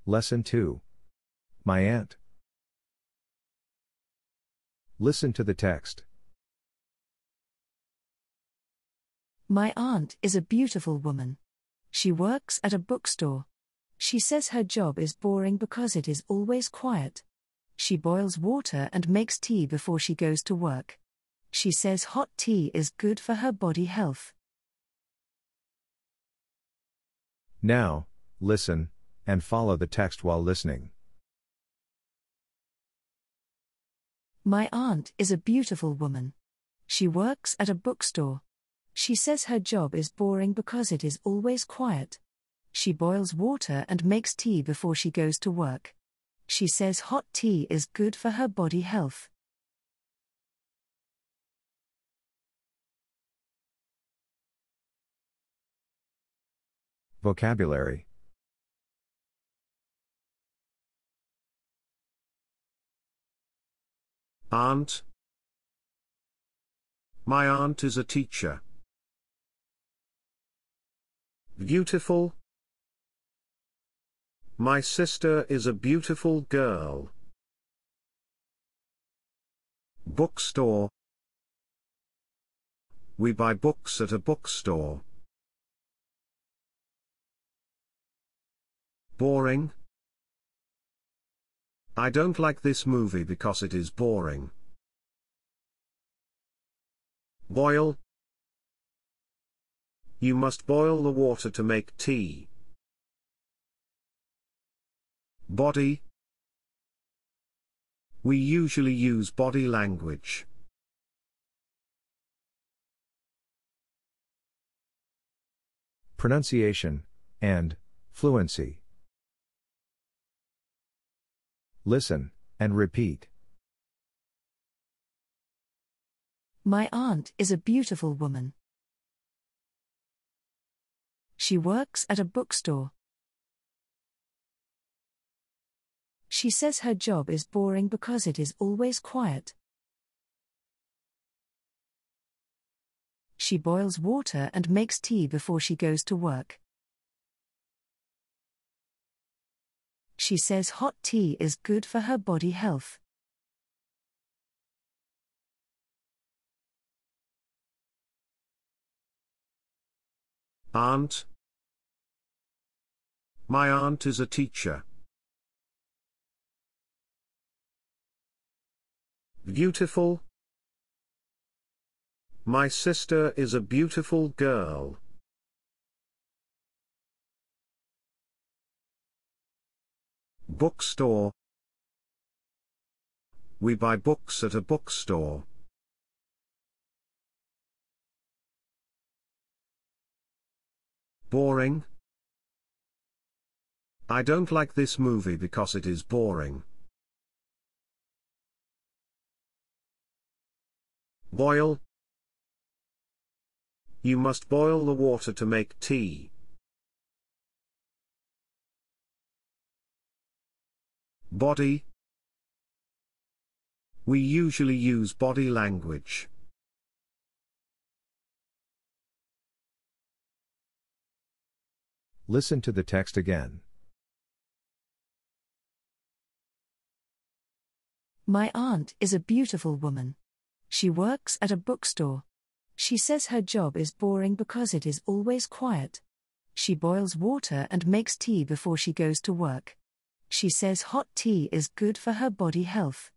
Lesson 2. My aunt. Listen to the text. My aunt is a beautiful woman. She works at a bookstore. She says her job is boring because it is always quiet. She boils water and makes tea before she goes to work. She says hot tea is good for her body health. Now, listen, and follow the text while listening. My aunt is a beautiful woman. She works at a bookstore. She says her job is boring because it is always quiet. She boils water and makes tea before she goes to work. She says hot tea is good for her body health. Vocabulary. Aunt. My aunt is a teacher. Beautiful. My sister is a beautiful girl. Bookstore. We buy books at a bookstore. Boring. I don't like this movie because it is boring. Boil. You must boil the water to make tea. Body. We usually use body language. Pronunciation, and fluency. Listen, and repeat. My aunt is a beautiful woman. She works at a bookstore. She says her job is boring because it is always quiet. She boils water and makes tea before she goes to work. She says hot tea is good for her body health. Aunt. My aunt is a teacher. Beautiful. My sister is a beautiful girl. Bookstore. We buy books at a bookstore. Boring. I don't like this movie because it is boring. Boil. You must boil the water to make tea. Body. We usually use body language. Listen to the text again. My aunt is a beautiful woman. She works at a bookstore. She says her job is boring because it is always quiet. She boils water and makes tea before she goes to work. She says hot tea is good for her body health.